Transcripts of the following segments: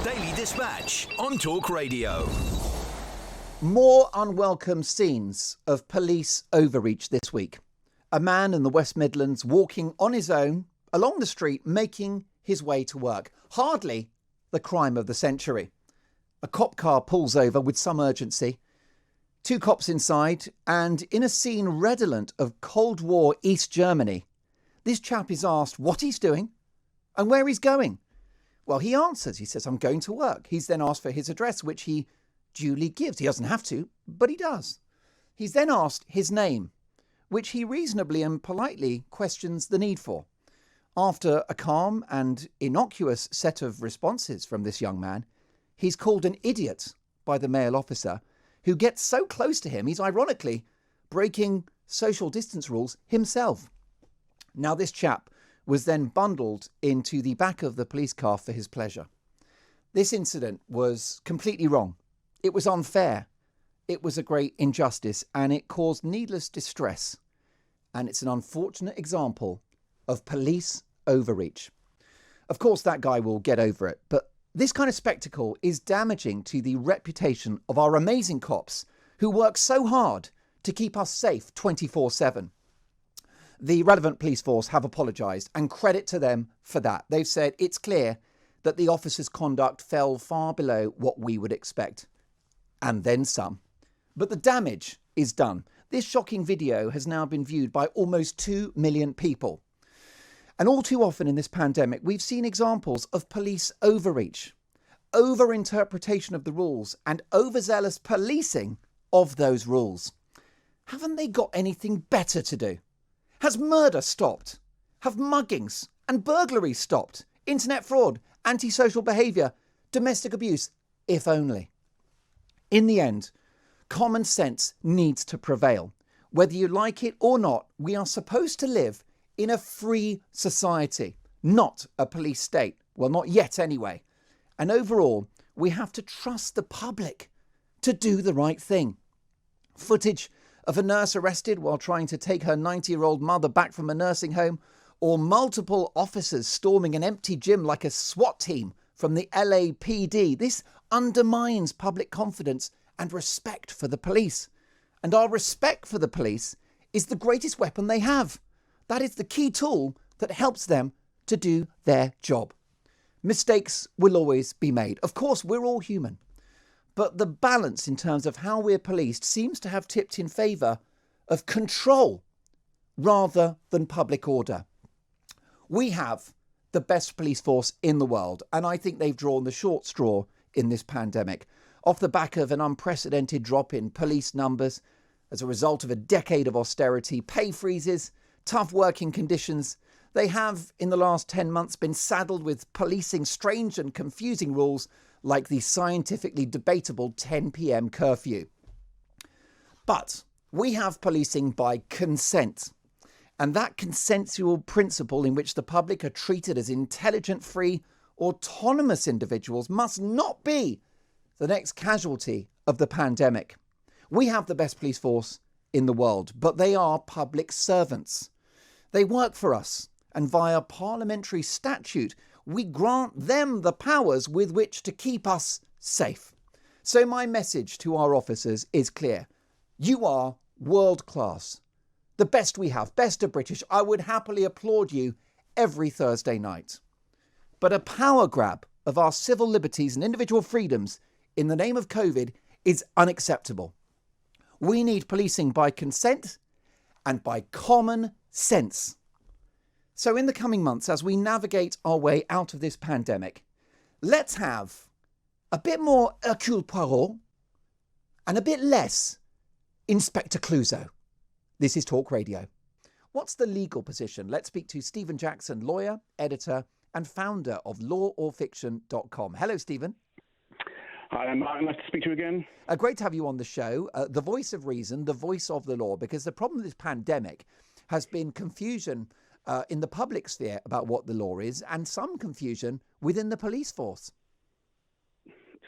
Daily Dispatch on Talk Radio. More unwelcome scenes of police overreach this week. A man in the West Midlands walking on his own along the street, making his way to work. Hardly the crime of the century. A cop car pulls over with some urgency. Two cops inside, and in a scene redolent of Cold War East Germany, this chap is asked what he's doing and where he's going. Well, he answers. He says, I'm going to work. He's then asked for his address, which he duly gives. He doesn't have to, but he does. He's then asked his name, which he reasonably and politely questions the need for. After a calm and innocuous set of responses from this young man, he's called an idiot by the male officer, who gets so close to him, he's ironically breaking social distance rules himself. Now, this chap was then bundled into the back of the police car for his pleasure. This incident was completely wrong. It was unfair. It was a great injustice, and it caused needless distress. And it's an unfortunate example of police overreach. Of course, that guy will get over it, but this kind of spectacle is damaging to the reputation of our amazing cops who work so hard to keep us safe 24/7. The relevant police force have apologised, and credit to them for that. They've said it's clear that the officers' conduct fell far below what we would expect. And then some. But the damage is done. This shocking video has now been viewed by almost 2 million people. And all too often in this pandemic, we've seen examples of police overreach, overinterpretation of the rules, and overzealous policing of those rules. Haven't they got anything better to do? Has murder stopped? Have muggings and burglaries stopped? Internet fraud, antisocial behaviour, domestic abuse, if only. In the end, common sense needs to prevail. Whether you like it or not, we are supposed to live in a free society, not a police state. Well, not yet anyway. And overall, we have to trust the public to do the right thing. Footage of a nurse arrested while trying to take her 90-year-old mother back from a nursing home, or multiple officers storming an empty gym like a SWAT team from the LAPD. This undermines public confidence and respect for the police. And our respect for the police is the greatest weapon they have. That is the key tool that helps them to do their job. Mistakes will always be made. Of course, we're all human. But the balance in terms of how we're policed seems to have tipped in favour of control rather than public order. We have the best police force in the world, and I think they've drawn the short straw in this pandemic. Off the back of an unprecedented drop in police numbers as a result of a decade of austerity, pay freezes, tough working conditions, they have in the last 10 months been saddled with policing strange and confusing rules like the scientifically debatable 10 p.m. curfew. But we have policing by consent. And that consensual principle in which the public are treated as intelligent, free, autonomous individuals must not be the next casualty of the pandemic. We have the best police force in the world, but they are public servants. They work for us, and via parliamentary statute, we grant them the powers with which to keep us safe. So my message to our officers is clear. You are world class. The best we have, best of British. I would happily applaud you every Thursday night. But a power grab of our civil liberties and individual freedoms in the name of COVID is unacceptable. We need policing by consent and by common sense. So in the coming months, as we navigate our way out of this pandemic, let's have a bit more Hercule Poirot and a bit less Inspector Clouseau. This is Talk Radio. What's the legal position? Let's speak to Stephen Jackson, lawyer, editor, and founder of laworfiction.com. Hello, Stephen. Hi, Martin. Nice to speak to you again. Great to have you on the show. The voice of reason, the voice of the law, because the problem with this pandemic has been confusion in the public sphere about what the law is, and some confusion within the police force.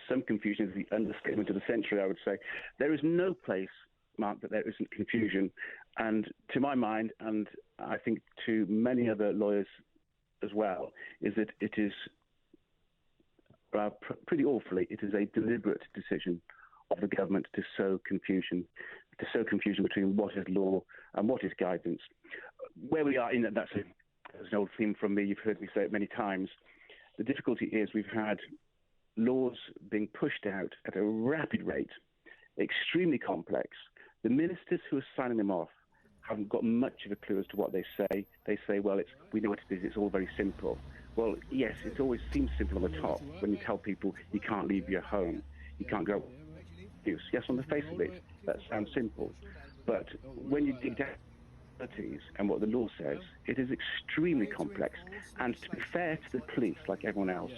Some confusion is the understatement of the century, I would say. There is no place, Mark, that there isn't confusion. And to my mind, and I think to many other lawyers as well, is that it is pretty awfully, it is a deliberate decision of the government to sow confusion between what is law and what is guidance. Where we are in that's an old theme from me. You've heard me say it many times. The difficulty is we've had laws being pushed out at a rapid rate, extremely complex. The ministers who are signing them off haven't got much of a clue as to what they say. They say, well, we know what it is, it's all very simple. Well, yes, it always seems simple on the top when you tell people you can't leave your home, you can't go. Yes, on the face of it, that sounds simple. But when you dig down and what the law says, it is extremely complex. And to be fair to the police, like everyone else,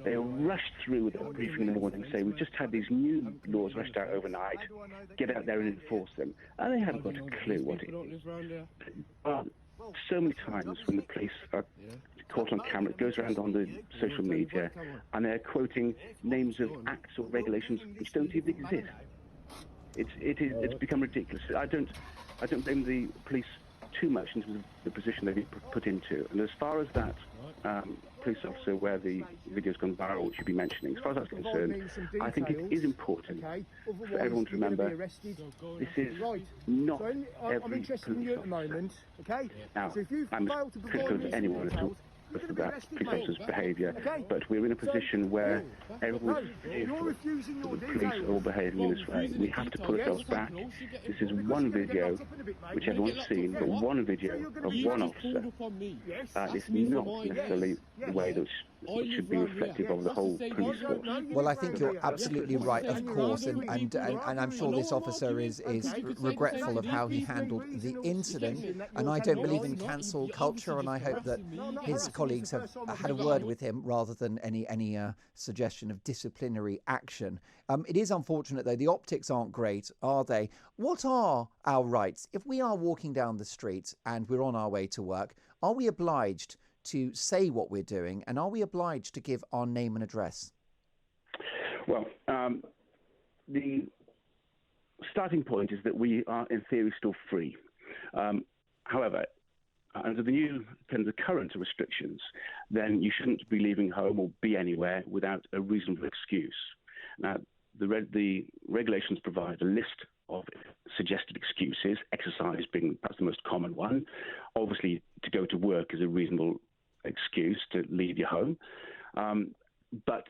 they rush through with a briefing in the morning and say, we've just had these new laws rushed out overnight, get out there and enforce them. And they haven't got a clue what it is. So many times when the police are caught on camera, it goes around on the social media, and they're quoting names of acts or regulations which don't even exist. It's become ridiculous. I don't blame the police too much in terms of the position they've been put into. And as far as that police officer where the video's gone viral, which you've been mentioning, as far as that's concerned, I think it is important for everyone to remember this is not every police officer. Now, I'm as critical as anyone at all of that police officer's behaviour, but we're in a position where everyone's fearful that the police are all behaving in this way. We have to pull ourselves back. This is one video, which everyone's seen, but one video of one officer. It's not necessarily the way that should be reflective of the whole police force. Well, I think you're absolutely right, of course, and I'm sure this officer is regretful of how he handled the incident, and I don't believe in cancel culture, and I hope that his colleagues have had a word with him rather than any suggestion of disciplinary action. It is unfortunate, though. The optics aren't great, are they? What are our rights? If we are walking down the street and we're on our way to work, are we obliged to say what we're doing, and are we obliged to give our name and address? Well, the starting point is that we are, in theory, still free. However, under the new kind of current restrictions, then you shouldn't be leaving home or be anywhere without a reasonable excuse. Now, the regulations provide a list of suggested excuses, exercise being perhaps the most common one. Obviously, to go to work is a reasonable excuse to leave your home, but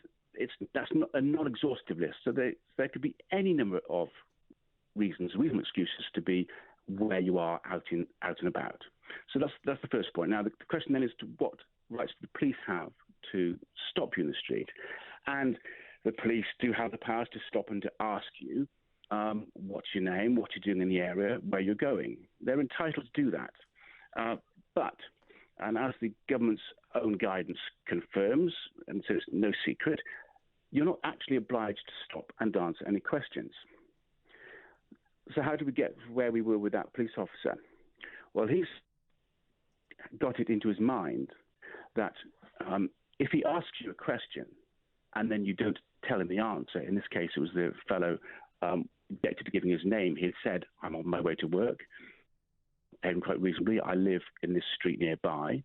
that's not a non-exhaustive list. So there could be any number of reasonable excuses to be where you are out and about. So that's the first point. Now the question then is, to what rights do the police have to stop you in the street? And the police do have the powers to stop and to ask you, what's your name, what you're doing in the area, where you're going. They're entitled to do that. But as the government's own guidance confirms, and so it's no secret, you're not actually obliged to stop and answer any questions. So how do we get where we were with that police officer? Well, he's got it into his mind that if he asks you a question and then you don't tell him the answer, in this case it was the fellow objected to giving his name. He had said, I'm on my way to work, and quite reasonably, I live in this street nearby.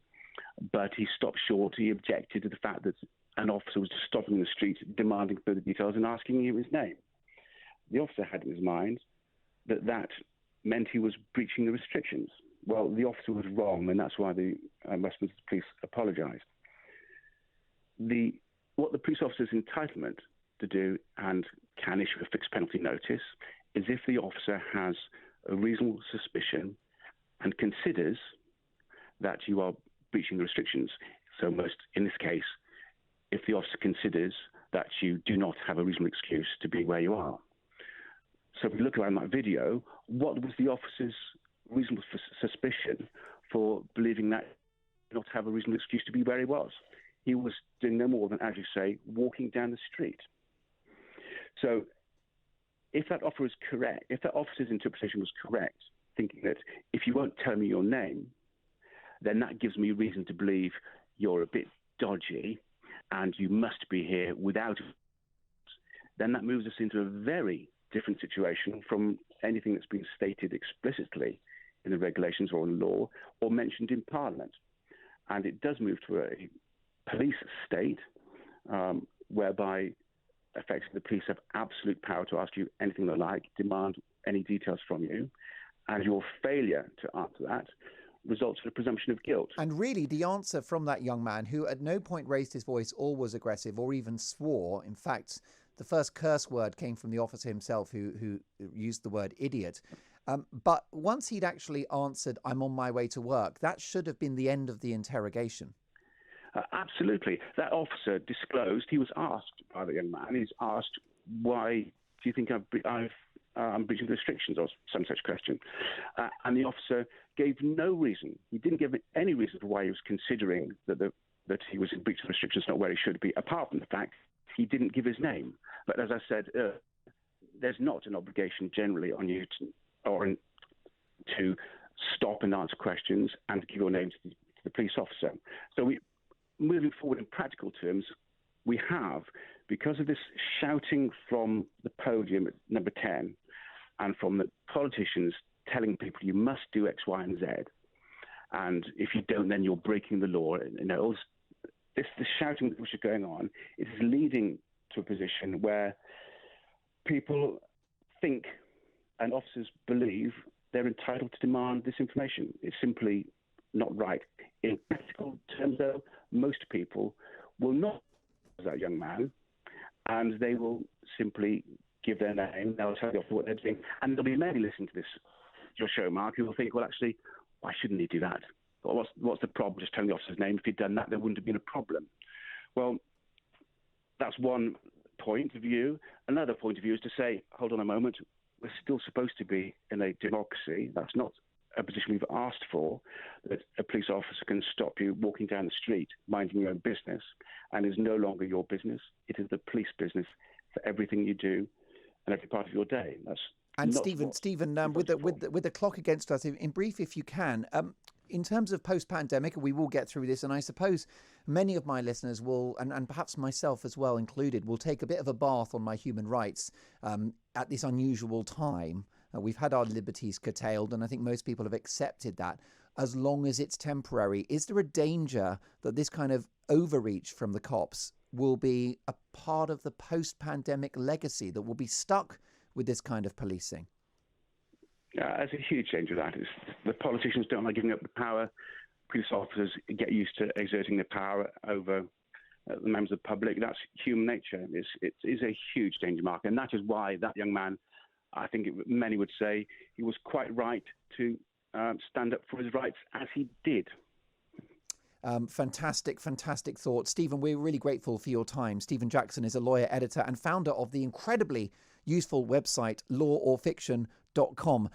But he stopped short. He objected to the fact that an officer was just stopping in the street, demanding further details and asking him his name. The officer had in his mind that meant he was breaching the restrictions. Well, the officer was wrong, and that's why the Westminster Police apologised. What the police officer's entitlement to do and can issue a fixed penalty notice is if the officer has a reasonable suspicion and considers that you are breaching the restrictions. So in this case, if the officer considers that you do not have a reasonable excuse to be where you are. So if we look around that video, what was the officer's reasonable suspicion for believing that he did not have a reasonable excuse to be where he was? He was doing no more than, as you say, walking down the street. So if that officer is correct, if that officer's interpretation was correct, thinking that if you won't tell me your name, then that gives me reason to believe you're a bit dodgy and you must be here without, then that moves us into a very different situation from anything that's been stated explicitly in the regulations or in law or mentioned in Parliament. And it does move to a police state whereby effectively the police have absolute power to ask you anything they like, demand any details from you, and your failure to answer that results in a presumption of guilt. And really, the answer from that young man, who at no point raised his voice or was aggressive or even swore, in fact, the first curse word came from the officer himself, who used the word idiot. But once he'd actually answered, "I'm on my way to work," that should have been the end of the interrogation. Absolutely. That officer disclosed, he was asked by the young man, he's asked, why do you think I'm breaching the restrictions, or some such question. And the officer gave no reason. He didn't give any reason for why he was considering that he was in breach of restrictions, not where he should be, apart from the fact he didn't give his name. But as I said, there's not an obligation generally on you to stop and answer questions and to give your name to the police officer. So moving forward in practical terms, we have, because of this shouting from the podium at number 10 and from the politicians telling people you must do X, Y, and Z, and if you don't, then you're breaking the law. This shouting which is going on, it is leading to a position where people think and officers believe they're entitled to demand this information. It's simply not right. In practical terms, though, most people will not that young man, and they will simply give their name. They'll tell the officer what they're doing, and there'll be many listening to your show, Mark, who will think, well, actually, why shouldn't he do that? Or what's the problem just telling the officer's name? If he'd done that, there wouldn't have been a problem. Well, that's one point of view. Another point of view is to say, hold on a moment, we're still supposed to be in a democracy. That's not a position we've asked for, that a police officer can stop you walking down the street, minding your own business, and is no longer your business. It is the police business for everything you do and every part of your day. And Stephen, with the clock against us, in brief, if you can, in terms of post-pandemic, we will get through this, and I suppose many of my listeners will, and perhaps myself as well included, will take a bit of a bath on my human rights at this unusual time. We've had our liberties curtailed, and I think most people have accepted that as long as it's temporary. Is there a danger that this kind of overreach from the cops will be a part of the post-pandemic legacy that will be stuck with this kind of policing? There's a huge danger of that. The politicians don't like giving up the power. Police officers get used to exerting their power over the members of the public. That's human nature. It is a huge danger, Mark. And that is why that young man, I think many would say, he was quite right to stand up for his rights as he did. Fantastic thought. Stephen, we're really grateful for your time. Stephen Jackson is a lawyer, editor and founder of the incredibly useful website laworfiction.com.